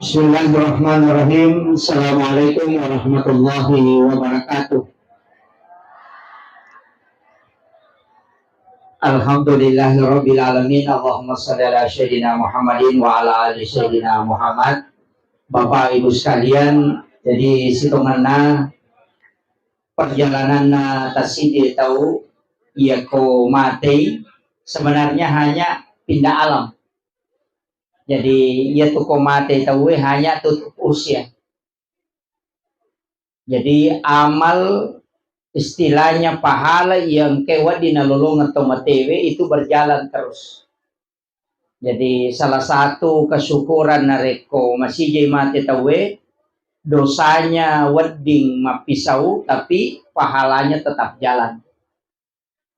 Bismillahirrahmanirrahim. Assalamualaikum warahmatullahi wabarakatuh. Alhamdulillahirabbil alamin. Allahumma shalli ala sayyidina Muhammadin wa ala ali sayyidina Muhammad. Bapak Ibu sekalian, jadi situmana perjalanan tasidi tahu ia ko mati sebenarnya hanya pindah alam. Jadi ia tu ko mati tahu hanya tutup usia. Jadi amal istilahnya pahala yang kewat di nalulungan tomatewe itu berjalan terus. Jadi salah satu kesyukuran nareko masih jai mati tawe dosanya wedding mapisau tapi pahalanya tetap jalan.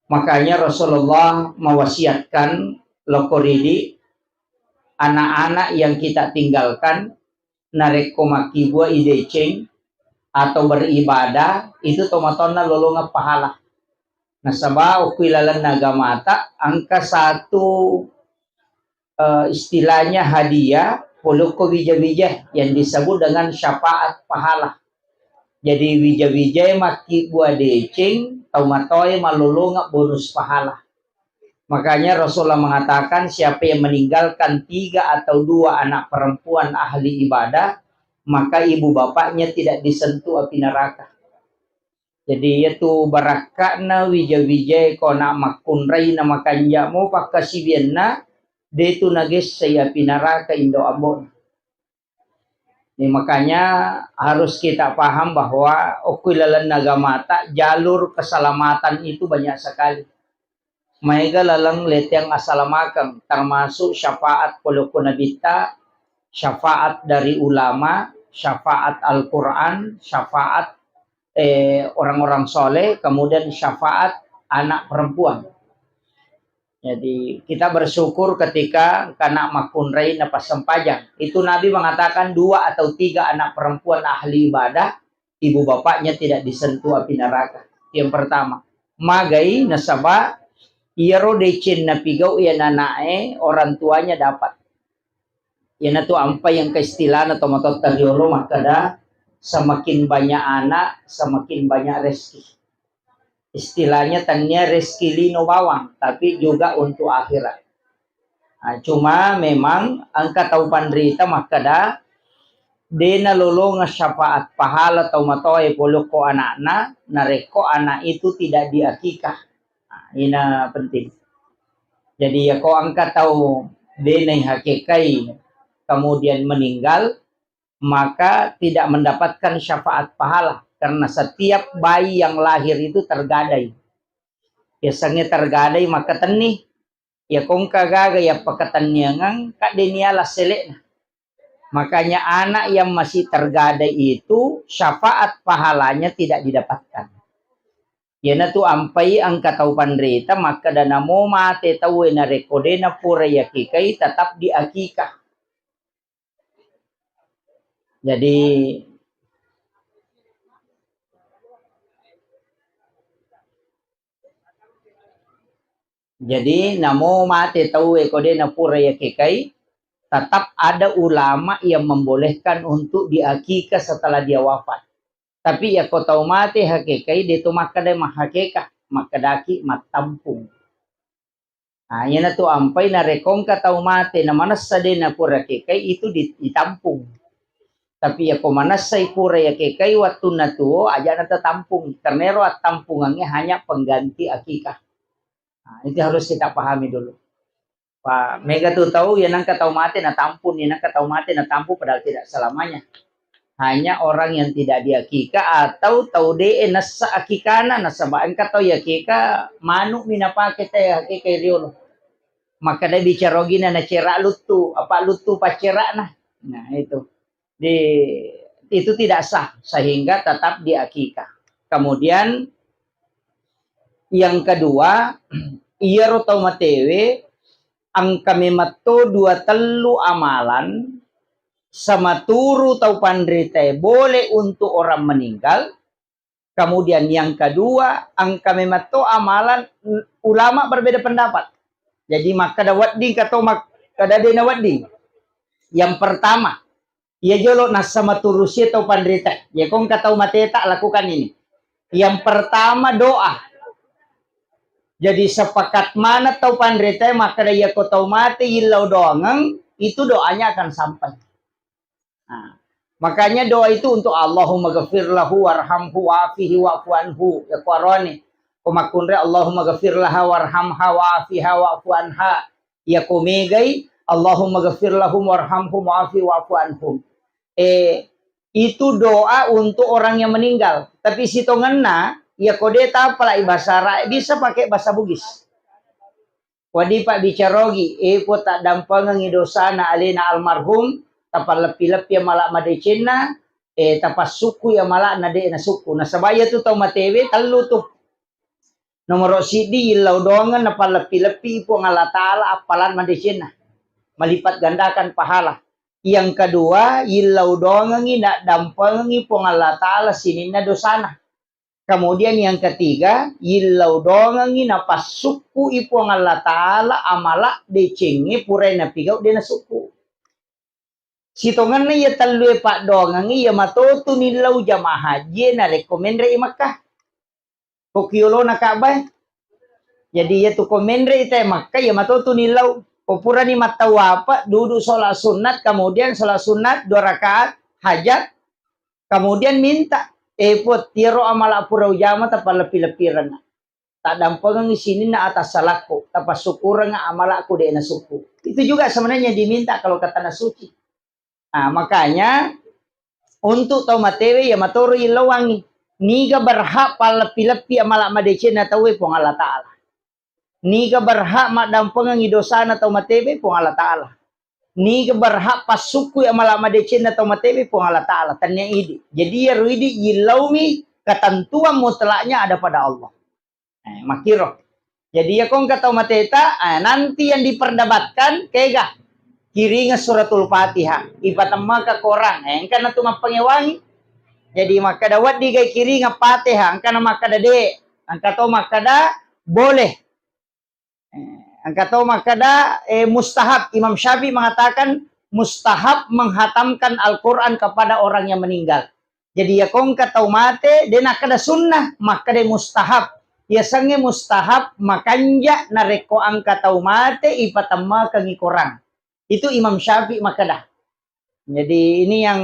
Makanya Rasulullah mewasiatkan lokoridi anak-anak yang kita tinggalkan nareko makibua ideceng atau beribadah itu tomatona lolonga pahala. Nasaba ukilalan nagamata angka satu istilahnya hadiah poloko wija-wija yang disebut dengan syafaat pahala. Jadi wija-wija maki buah decing tomatoy malolonga bonus pahala. Makanya Rasulullah mengatakan siapa yang meninggalkan 3 atau 2 anak perempuan ahli ibadah, maka ibu bapaknya tidak disentuh api neraka. Jadi itu barakana wija-wija kona makunrai nama kanjamu pakasibianna detu nagis saya api neraka indo ambon. Ini makanya harus kita paham bahwa okuilalan nagamata jalur keselamatan itu banyak sekali. Maiga lalang letiang asalamakan termasuk syafaat poloko nabita, syafaat dari ulama, syafaat Al-Quran, syafaat orang-orang soleh, kemudian syafaat anak perempuan. Jadi kita bersyukur ketika kanak makunrai napas sempajang. Itu Nabi mengatakan 2 atau 3 anak perempuan ahli ibadah, ibu bapaknya tidak disentuh api neraka. Yang pertama, magai nasaba iero decin na pigau ya nanae orang tuanya dapat. Yan tu ampa yang keistilah atau matot tariolo makada semakin banyak anak semakin banyak rezeki. Istilahnya tanya rezeki lino bawang tapi juga untuk akhirat. Nah, cuma memang angka tau pandrita makada dena lolong syafaat pahala atau matoy poloko anak-anak nareko anak itu tidak diakikah. Nah, ini penting. Jadi ya kau angka tahu dena hakikai kemudian meninggal, maka tidak mendapatkan syafaat pahala. Karena setiap bayi yang lahir itu tergadai. Biasanya tergadai maka tenih. Ya kong kagaga ya pakatanyangang kadeniala selekna. Makanya anak yang masih tergadai itu syafaat pahalanya tidak didapatkan. Yana tu ampai angka tau pandrita maka dana mo mate tau na rekodena pura yakikai tetap diakikah. Jadi namo mate tahu ekode na pura ya kekai, tetap ada ulama yang membolehkan untuk diakikah setelah dia wafat. Tapi ya kau tahu mate hakekai dia tu maka dia mahakekah maka daki matampung. Nah, yana tu ampai na rekongka tahu mate na manasa de na pura kekai itu ditampung. Tapi ya komanasai pura ya kekai waktu na tuo aja nata tampung. Karena at tampungannya hanya pengganti akikah. Nah, itu harus kita pahami dulu. Pak Mega tuh tahu ya nangka tahu mati na tampun, ya nangka tahu mati na tampu padahal tidak selamanya. Hanya orang yang tidak diakika atau tahu de nasa akikana nasa baan ka tahu ya kika manu minapake teh hakika riolo. Maka dia bicara gina na cerak lutu, apa lutu pacerak nah. Nah itu. Itu tidak sah sehingga tetap diakikah. Kemudian yang kedua, iya rotau matewe ang kami mato 2 telu amalan sama turu tau pandrite boleh untuk orang meninggal. Kemudian yang kedua, ang kami mato amalan ulama berbeda pendapat. Jadi maka dawat di kata mak kada dena wadi. Yang pertama, Ia jolo nasama turusi atau pandrita. Ya kong katau mateta lakukan ini. Yang pertama doa. Jadi sepakat mana tau pandrita maka dia ko tau mati ilau doangang itu doanya akan sampai. Nah, makanya doa itu untuk Allahumma ghafir lahu warhamhu wa'afihi wa'fu anhu. Ya kuaroni. Kumakunre Allahumma ghafir laha warhamha wa'afiha wa'fu anha. Ya kumegai Allahumma ghafir lahum warhamhum wa'afi wa'fu anhum. Itu doa untuk orang yang meninggal. Tapi si tongena ya kode tapala bahasa Arab bisa pakai bahasa Bugis. Wadi pak bicarogi po tak dampangan idosana alina almarhum tapal lepi-lepi malak madecena tapas suku ya malak nade na suku. Nah sabaya tu tau matewe talu tuh. Nomor sidi ilau dongan napal lepi-lepi po ngala taala apalan madecena. Melipat gandakan pahala. Yang kedua, ilau dongangi nak dampangi po ngala taala sinina dosana. Kemudian yang ketiga, ilau dongangi na pasuku ipo ngala taala amala decengi purai na pigau de na suku. Sitongan na ya talue pak dongangi ya matoto nilau jamaah haji na rekomendre i Makkah. Kokiolo na kabay. Jadi ya tu komendre ite Makkah ya matoto nilau. Popura ni matawapa duduk sholat sunat, kemudian sholat sunat 2 rakaat hajat, kemudian minta put tiro amala pura ujama tapal lepi-lepiran. Tak dampangan di sini na atas salako, tapal syukuran nga amala aku de na suku. Itu juga sebenarnya diminta kalau kata na suci. Nah, makanya untuk tau matewe ya matoro ilawangi. Niga berhak pal lepi-lepi amala madece na tawe pong Allah Ta'ala. Niga berhak mak dampangan idosana tau matebe pong Allah Ta'ala. Niga berhak pasuku yang malam madecena tau matebe pong Allah Ta'ala. Tanya idi. Jadi ya ruidi yilaumi ketentuan mutlaknya ada pada Allah. Makiro. Jadi ya kong katau mateta nanti yang diperdebatkan kega kiri suratul Fatihah. Ipatama ka korang. Engkana tu mapangewangi. Jadi maka dawat di kiri Fatihah. Engkana makada de. Engkatau makada boleh. Angkatau makada mustahab. Imam Syafi'i mengatakan mustahab menghatamkan Al-Quran kepada orang yang meninggal. Jadi ya kong katau mate dia nak kada sunnah maka dia mustahab. Ya sange mustahab makanya nareko angkatau mate ipatama kangi korang. Itu Imam Syafi'i makada. Jadi ini yang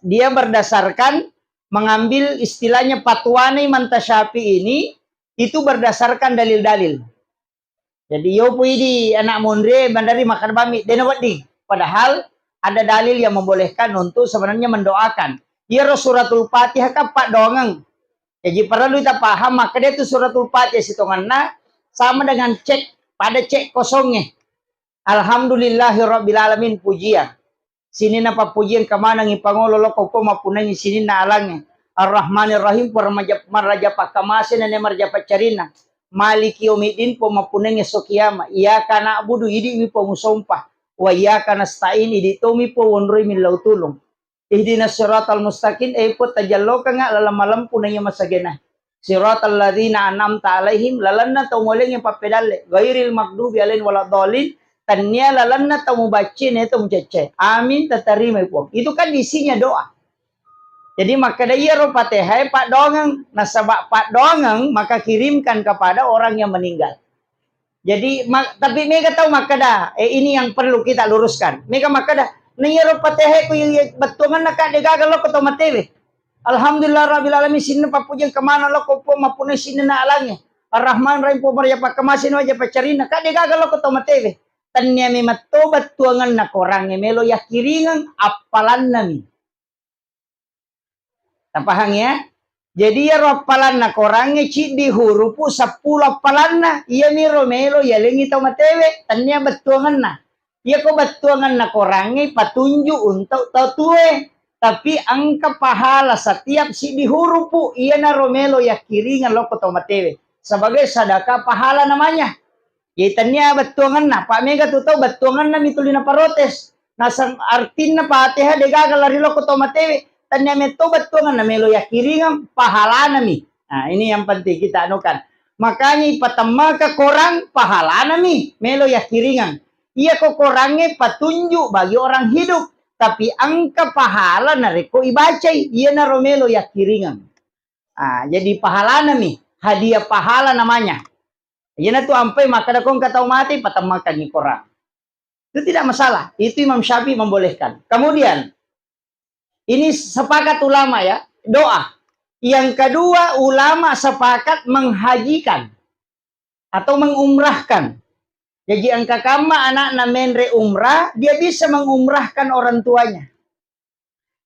dia berdasarkan mengambil istilahnya patwane Imam Syafi'i ini itu berdasarkan dalil-dalil. Jadi yo pui di anak mondre bandari makan bami denawat di. Padahal ada dalil yang membolehkan untuk sebenarnya mendoakan. Ya suratul Fatihah kan pak dongang. Jadi perlu kita paham maka dia itu suratul Fatihah sitonganna sama dengan cek pada cek kosongnya. Alhamdulillahirabbil alamin pujian. Sini napa pujian kemana ngipangolo loko ko mapunangi sini na alangnya. Ar-Rahmanir Rahim marraja pakamasin ne marja pacarina. Maliki yaumiddin po mapuneng esok kiyama. Iya kana abudu idi mi po musompah. Wa iya kana stain idi tomi po wonroi min lautulung. Ihdinas siratal mustaqim po tajalloka nga lalam-malam po na iya masagena. Siratal ladzina an'amta alaihim lalanna tau moleng yang papedalle. Ghairil maghdubi alaihim waladdallin. Tanya lalanna tau mubaci ne tau mucece. Amin tatarima po. Itu kan isinya doa. Jadi maka dia ro Fatihah pak dongang, nasabak pak dongang maka kirimkan kepada orang yang meninggal. Jadi tapi mereka tahu maka dah ini yang perlu kita luruskan. Mereka maka dah nih ro Fatihah ku betungan nak de gagal lo ko matewe. Alhamdulillah rabbil alamin sinna papujan kemana lo ko po mapune sinna na alangnya. Ar-Rahman Rahim po marya pak kemasin wajah pacarina ka de gagal lo ko matewe. Tanya mi matobat tuangan na korang melo ya kiringan apalan nami. Tak paham ya? Jadi ya rapalan na korangnya cik di hurupu 10 apalan na. Iya mi romelo ya lengi tau matewe. Tanya betuangan na. Iya ko betuangan na korangnya patunjuk untuk tau tuwe. Tapi angka pahala setiap si di hurupu. Iya na romelo ya kiringan lo ko tau matewe. Sebagai sadaka pahala namanya. Ya tanya betuangan na. Pak Mega tu tau betuangan na mitulina parotes. Nasang artin na Fatihah de gagal lari lo ko tau matewe. Tanya metobat tuangan na melo ya kiringan pahala nami. Nah ini yang penting kita anukan. Makanya ipatama ka korang pahala nami melo ya kiringan. Iya ko korangnya patunjuk bagi orang hidup. Tapi angka pahala na reko ibacay, iya na Romelo ya kiringan. Jadi pahala nami, hadiah pahala namanya. Iya na tu ampai maka dakong katau mati patamakan ni korang. Itu tidak masalah. Itu Imam Syafi'i membolehkan. Kemudian ini sepakat ulama ya, doa. Yang kedua, ulama sepakat menghajikan atau mengumrahkan. Jadi angka kama anak na menre umrah, dia bisa mengumrahkan orang tuanya.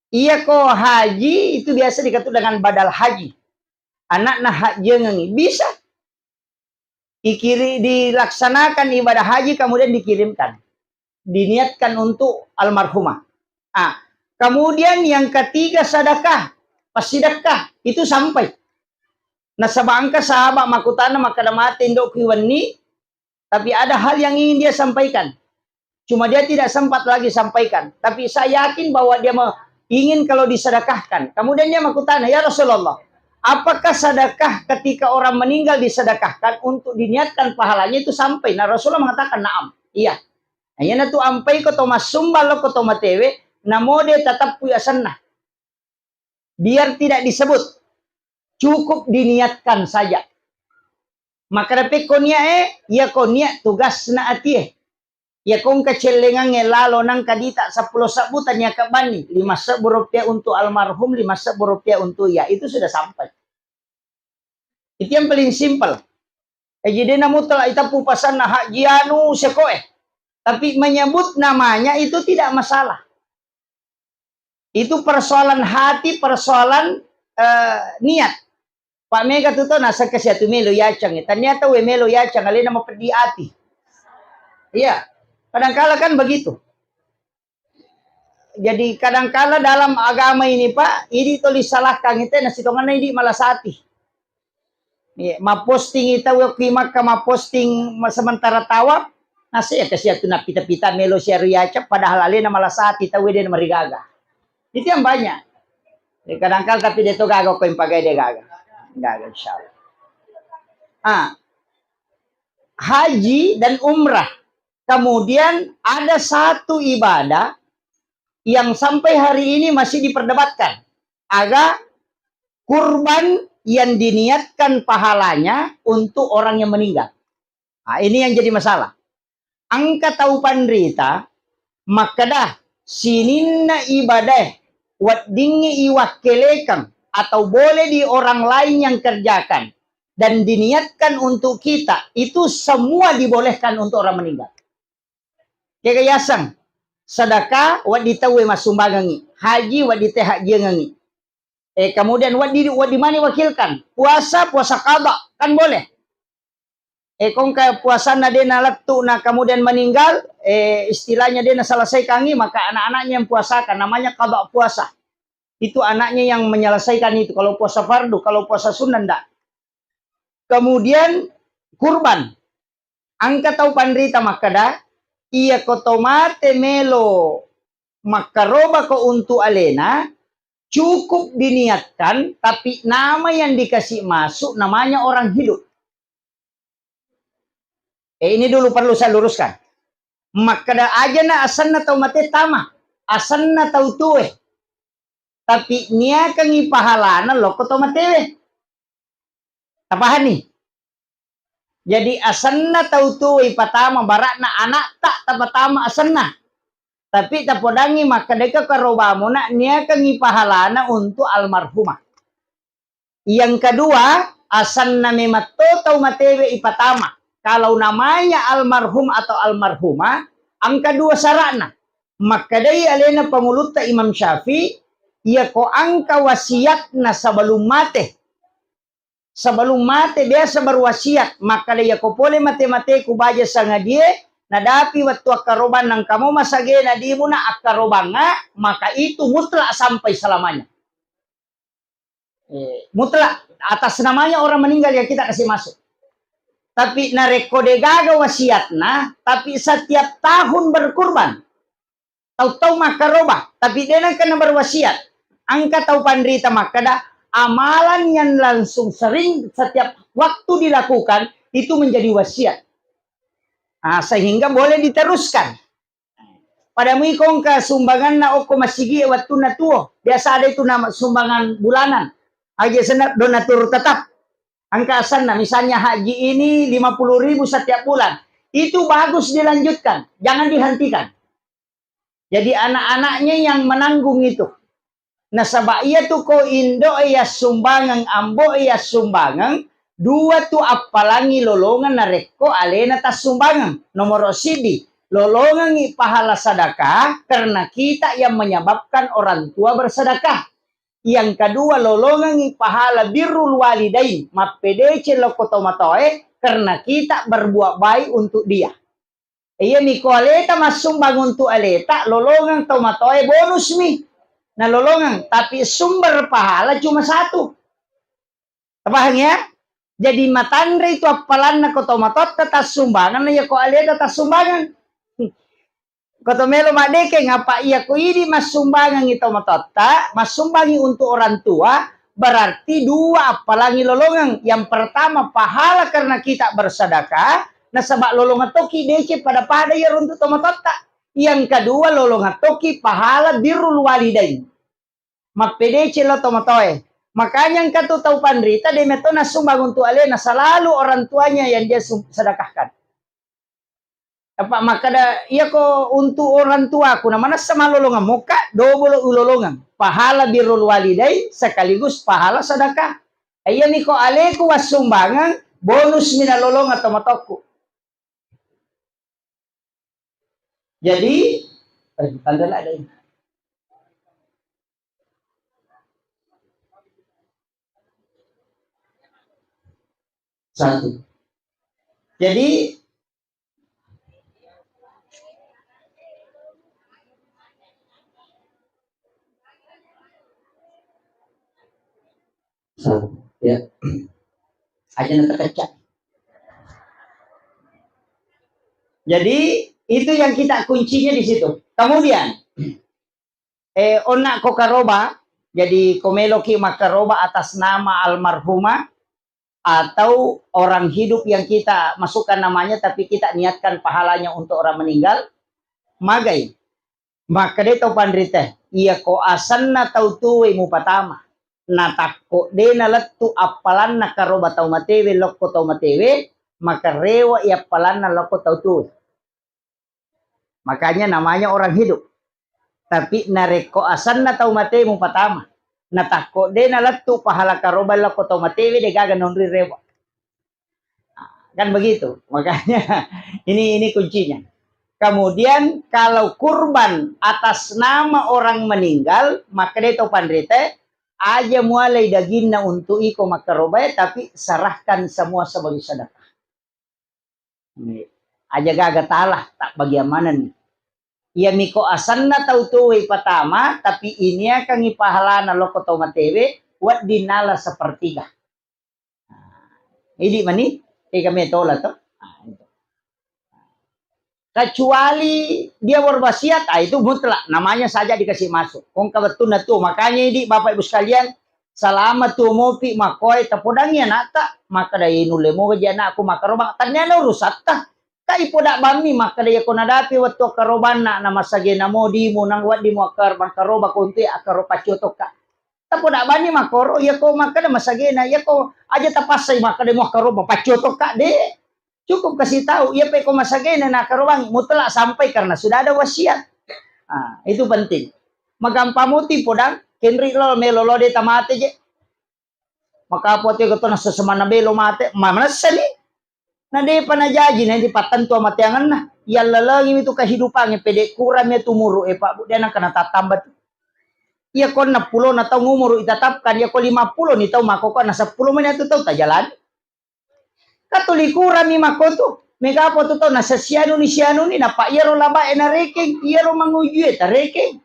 Iya ko haji itu biasa dikatakan dengan badal haji. Anak na haji ngengi bisa dilaksanakan ibadah haji kemudian dikirimkan, diniatkan untuk almarhumah. Kemudian yang ketiga sedekah, pas sedekah itu sampai. Nah sabangka sahabat makutana maka mati ndok kiwani. Tapi ada hal yang ingin dia sampaikan. Cuma dia tidak sempat lagi sampaikan. Tapi saya yakin bahwa dia ingin kalau disedekahkan. Kemudian dia makutana, ya Rasulullah, apakah sedekah ketika orang meninggal disedekahkan untuk diniatkan pahalanya itu sampai? Nah Rasulullah mengatakan, naam. Iya. Hanya tu ampai ko tomas sumbalo ko tomatewe, namode tetap puya senah. Biar tidak disebut. Cukup diniatkan saja. Maka dapat konia ya konia tugas na atie. Ya kong kecelengan lalo nang kadita 10 sabutan ya kabani 5 rupiah untuk almarhum 5 rupiah untuk ya itu sudah sampai. Itu yang paling simpel. Jadi namu telah itapu pasan na hajianu sekoe. Tapi menyebut namanya itu tidak masalah. Itu persoalan hati, persoalan niat. Pak Mega tuh nasa kasi atu melo yacang. Ternyata we melo yacang alena mapedi ati. Iya. Kadangkala kan begitu. Jadi kadangkala dalam agama ini Pak, ini tulis salahkan itu nasi tongan ini malasati. Iya, maposting itu we maka maposting sementara tawab. Nasi ya kasi atu na pita-pita melo syari yacang padahal alena malasati tahu dia marigaga. Itu yang banyak. Jadi kadangkala tapi dia tuh gagal ko yang pagai dia gagal. Enggak, insya Allah. Haji dan umrah. Kemudian ada satu ibadah yang sampai hari ini masih diperdebatkan. Agak kurban yang diniatkan pahalanya untuk orang yang meninggal. Ini yang jadi masalah. Angka tahu pandrita, maka dah sininna ibadah wat dingi iwakelekan atau boleh di orang lain yang kerjakan dan diniatkan untuk kita, itu semua dibolehkan untuk orang meninggal. Kekayasang sedekah wad ditawe masumbagangi, haji wad diteh haji ngangi. Kemudian wad di mana wakilkan? Puasa qada kan boleh. Kong ka puasa na dena letu na kemudian meninggal, istilahnya dena selesai kangi maka anak-anaknya yang puasakan, namanya qada puasa. Itu anaknya yang menyelesaikan itu. Kalau puasa fardu, kalau puasa sunnah enggak. Kemudian kurban. Angka tahu pandrita makada, iya kotomate melo makaroba ko untuk alena, cukup diniatkan, tapi nama yang dikasih masuk namanya orang hidup. Ini dulu perlu saya luruskan. Makada aja na asanna tahu mate tama, asanna tahu tuwe. Tapi nia kangi pahalana lo koto matewe. Tapahan nih. Jadi asanna tau tu ipatama barakna anak tak tapatama asanna. Tapi tapodangi maka deka karobamu nak nia kangi pahalana untuk almarhumah. Yang kedua asanna memato tau matewe ipatama. Kalau namanya almarhum atau almarhumah, ang kedua syaratna. Maka dari alena pengulutta Imam Syafi'i ia ko angka wasiatna sebelum mati. Sebelum mati biasa berwasiat. Maka dia ko boleh mati-mati ku baja sanga dia. Nadapi waktu akaroban nang kamu masage na di mo na akaroban nga. Maka itu mutlak sampai selamanya. Mutlak. Atas namanya orang meninggal yang kita kasih masuk. Tapi narekode gaga wasiatna. Tapi setiap tahun berkurban. Tahu-tahu makaroba. Tapi dia nak kena berwasiat. Angka tahu pandrita makada amalan yang langsung sering setiap waktu dilakukan itu menjadi wasiat. Sehingga boleh diteruskan. Pada mo ikong kasumbangan na o kumasigi waktu na tuo. Biasa ada itu nama sumbangan bulanan. Aja senap donatur tetap. Angkasan na misalnya haji ini 50.000 setiap bulan. Itu bagus dilanjutkan. Jangan dihentikan. Jadi anak-anaknya yang menanggung itu. Nah sabak iya tuh ko Indo iya sumbangan, ambo iya sumbangan. Dua tuh apalangi lolongan na reko alena tas sumbangan. Nomor sidi. Lolongan pahala sedekah karena kita yang menyebabkan orang tua bersedekah. Yang kedua lolongan pahala birrul walidain. Mapedece lokotomatoe karena kita berbuat baik untuk dia. Iya miko aleta masumbang untuk aleta lolongan tomatoe bonus mi. Nah lolongan tapi sumber pahala cuma satu. Paham ya? Jadi matandre itu apalan na kotomatot tetas sumbangan ya ko aleta tetas sumbangan. Kotomelo madeke ngapa iya ko ini masumbangan itu matota, masumbangi untuk orang tua, berarti dua apalangi lolongan. Yang pertama pahala karena kita bersedekah, nah sebab lolongan toki dece pada ya untuk tomatota. Yang kedua lolongan toki pahala birrul walidain. Mapedece lo tomatoe. Makanya yang katu tahu pandrita demetona sumbang untuk alena selalu orang tuanya yang dia sedekahkan. Apa maka iya ko untuk orang tua aku namanya sama lolongan muka double ulolongan pahala birrul walidain sekaligus pahala sedekah. Iya nih ko aleku wasumbangan bonus mina lolongan tomatoku. Jadi tanda lah ada ini. Satu. Jadi ya aja nanti kecak. Jadi itu yang kita kuncinya di situ. Kemudian onak kokaroba jadi komeloki makaroba atas nama almarhumah atau orang hidup yang kita masukkan namanya tapi kita niatkan pahalanya untuk orang meninggal magai maka dia tahu pandrite iya ko asanna tau tuwe mu patama natakko de nalattu apalan na karoba tau matewe lokko tau matewe maka rewa ia apalan na lokko tau tuwe makanya namanya orang hidup tapi nareko asanna tau matewe mu patama natakko de nalattu pahala karoba lokko tau matewe de gaga nonri rewa kan begitu makanya ini kuncinya. Kemudian kalau kurban atas nama orang meninggal maka dia tahu pandrite aja mulai dagingnya untuk iko makarobai tapi serahkan semua sebagai sedekah. Aja gaga talah tak bagaimana nih. Ia miko asanna tau tuwe pertama tapi ini akan ipahalana loko tau matewe wat dinala sepertiga. Ini mani kami tolak tuh. Kecuali dia berwasiat, itu mutlak. Namanya saja dikasih masuk. Kong kebetulan tuh. Makanya ini Bapak Ibu sekalian, selama tuh mopi makoy tapodangnya nata, maka dari nulemo aja aku makarobang. Ternyata urusat tah. Kai podak bami maka dari ko nadapi waktu karoban na masage na mo di mo nang wat di mo akar makaroba kunti akaro pacotok ka. Tapodak bami makoro ya ko maka da masage na ya ko aja tapasay maka di mo akaroba pacotok ka de. Cukup kasih tahu, ia peko masagena na karubang mutlak sampai karena sudah ada wasiat. Nah, itu penting. Magampamuti podang kenri lo melolo de tamate je. Maka pote ko to na sesemana belo mate, mamanasali. Na de panajaji na di patanto mateangan na. Yalla lagi itu kehidupan pede kurang ya tumuru Pak Bu dia nak kena tatambat. Ia kon na pulo na tau ngumuru itatapkan ya ko 50 ni tau mako ko na 10 menit tu tau ta jalan. Katulikura mi makoto mega po to na sa siano ni na pa iyaro laba na reking iyaro manguyu ta reking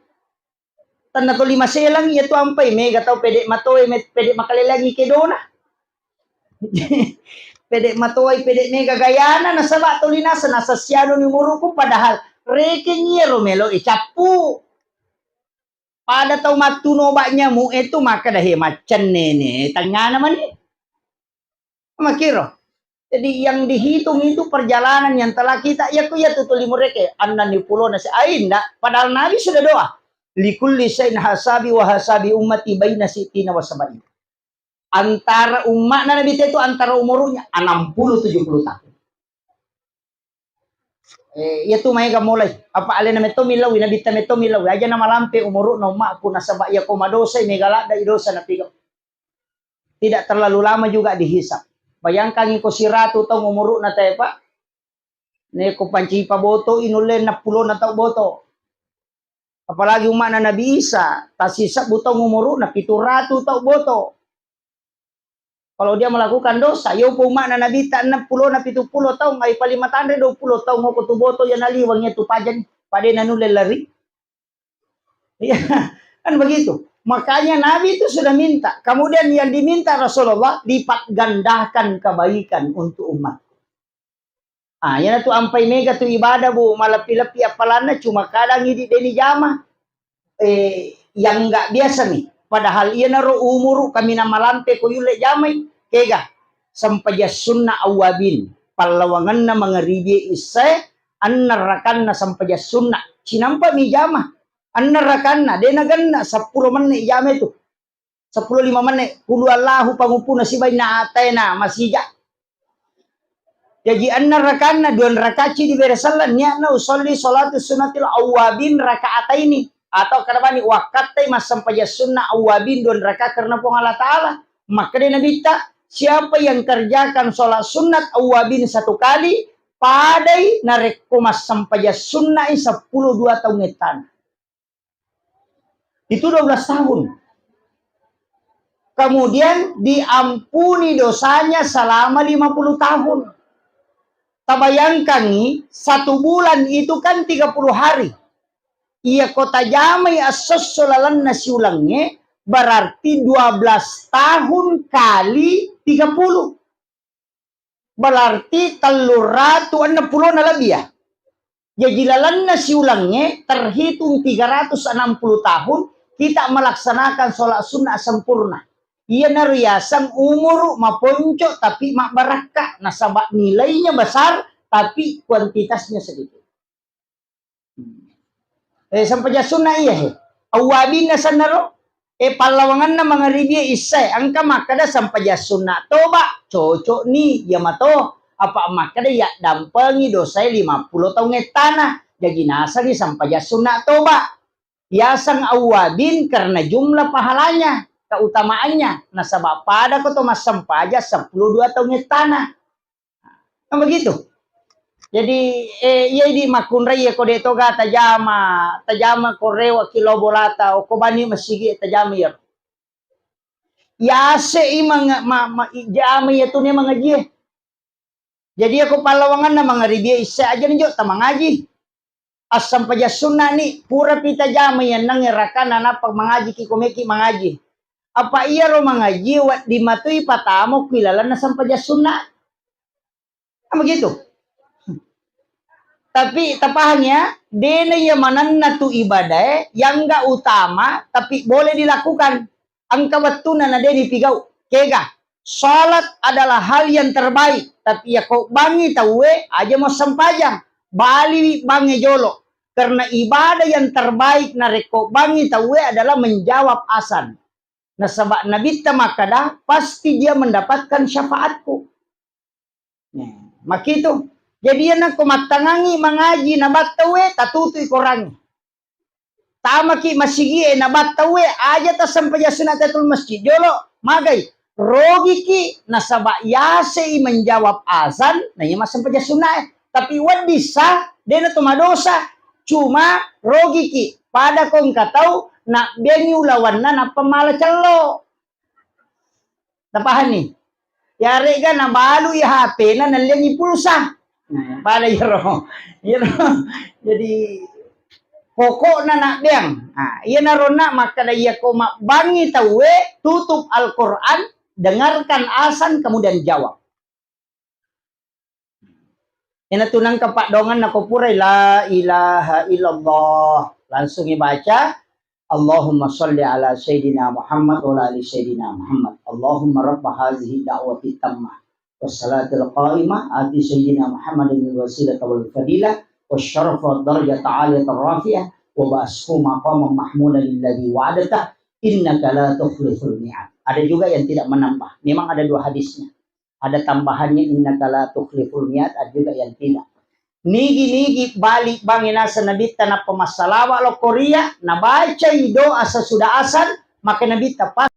tan to 5 selang iya to ampay mega tao pede matoy pede makalilangi kedona pede matoy pede mega gayana na saba to linasa na sa siano ni muruko padahal reking iyaro melo icapu pada tao matuno ba nya mu itu maka dahi macan nene tanya naman ni makiro Jadi yang dihitung itu perjalanan yang telah kita, ya tutuli mereka, anna ni pulau nasi ain, padahal Nabi sudah doa. Likulli sayin hasabi wa hasabi ummati baina sitina wa sabai. Antara umat Nabi itu antara umurnya 60-70 tahun. Itu mereka mulai. Apa alena meto milaw, Nabi ta meto milaw. Aja nama lampe umuru no mak ku nasaba ya komadosa megala da idosa na pigaw. Tidak terlalu lama juga dihisap. Bayangkan ko si Ratu tong umuru na tayo pa. Ne ko panci pa boto inulen na pulo na tao boto. Apalagi umat na Nabi Isa, tasisa butong umuru na 700 tao boto. Kalau dia melakukan dosa, yo po umat na Nabi ta 60 na 70 taong ay palimatan 20 taong mo ko tu boto yan naliwang niya tu pajan pade nanulel lari. Ya, kan begitu. Makanya Nabi itu sudah minta. Kemudian yang diminta Rasulullah, lipat gandakan kebaikan untuk umat. Yan itu ampai mega tu ibadah bu, malapi-lapi apalana cuma kadang ini deni jama. Yang enggak biasa nih. Padahal ia naruh umuru kami nama lampe ko yule jamai. Kega. Sampaja sunnah awabin. Palawangan na mga ribi isay. Annarakan na sampaja sunnah. Sinampa mi jama. Annarakan na, denagan na, 10 menit jam itu. 10-5 menit. Kulu Allahu pangupu na sibay na atay na, masija. Jadi annarakan na, 2 rakaci di beresalan niya na usolli salatu sunnatil awabin rakaat ini. Atau karena wakatay masampaya sunnah awabin 2 rakaat karena pong Allah Ta'ala. Maka dia nabita, siapa yang kerjakan sholat sunat awabin 1 kali, padai narekomas sampaya sunnah 10 2 tahun etan. Itu 12 tahun. Kemudian diampuni dosanya selama 50 tahun. Tabayangkan nih, 1 bulan itu kan 30 hari. Ia kota jamai asos solalan nasi ulangnya, berarti 12 tahun kali 30. Berarti 360 na lebih ya. Jadi lalan nasi ulangnya terhitung 360 tahun. Kita melaksanakan sholat sunnah sempurna. Ia nariasan umur maponco tapi mak barakah. Nasabak nilainya besar tapi kuantitasnya sedikit. Sampai sunnah iya he. Awabin na sanaro. Palawangan na mga ribya isay. Ang kamakada sampai sunnah. Toba. Cocok ni. Yamato. Apa makada ya dampangi dosay 50 tahun tanah. Jadi nasa ni sampai sunnah toba. Yasang awabin karena jumlah pahalanya, keutamaannya. Nasabak pada ko to masampaja 10 2 tahun tanah. Nah, begitu. Jadi iya di makunra ya ko deto ga tajama korewa kilo bolata o ko bani masigi tajama ya. Yase imang jama ya tu ni mangaji. Jadi ako palawangan na mga ribya isa aja ninyo tamang ngaji. Asam paja sunnah ni pura pita jama yan nangirakan na pag mangaji kikumeki mangaji. Apa iya ro mangaji wat di matui patamo kilala na sampaja sunnah. Begitu. Tapi tapahannya dena ya mananna tu ibadah yang enggak utama tapi boleh dilakukan. Ang kawatuna na deni pigau. Kega. Salat adalah hal yang terbaik tapi ya kau bangi tawe aja mau sampajang. Bali bangi jolo. Karena ibadah yang terbaik na reko bangi tawe adalah menjawab asan. Nah sebab Nabi tamakada pasti dia mendapatkan syafaatku. Nah, makitu. Jadi yana ko matangangi mangaji na batawe tatutoy korangi. Tama ki masigi na batawe aja ta sampaya sunatatul masjid. Jolo magay rogi ki na sabak yase menjawab azan na iya masampaya sunat. Tapi wan bisa dena tumadosa cuma rogi ki pada kong katau na bengi ulawan na pamala calo. Tapahan ni. Yari ka na balu ya HP na naliang pulsa. Nah, pada yero. Jadi pokok na nak biang. Nah, iya narona maka daya ko bangi tawe tutup Al-Quran, dengarkan azan kemudian jawab. Ina tunang kapak dongan na kupuray la ilaha illallah. Langsung ibaca Allahumma salli ala Sayyidina Muhammad wa ala ali Sayyidina Muhammad. Allahumma rabba hazihi da'wati tammah wassalatul qa'imah ati sayyidina Muhammadin wasilata wal fadilah wasyarafa wad darajata 'aliyatan rafiyah wa ba'ashu maqaman mahmudan alladhi wa'adata innaka la tukhliful mi'ad. Ada juga yang tidak menambah. Memang ada dua hadisnya. Ada tambahannya innaka la tukhliful mi'ad, ada juga yang tidak. Nigi balik bangina sa nabita na pamasalawa lo Korea na baca doa sa sudah asal maka nabita pas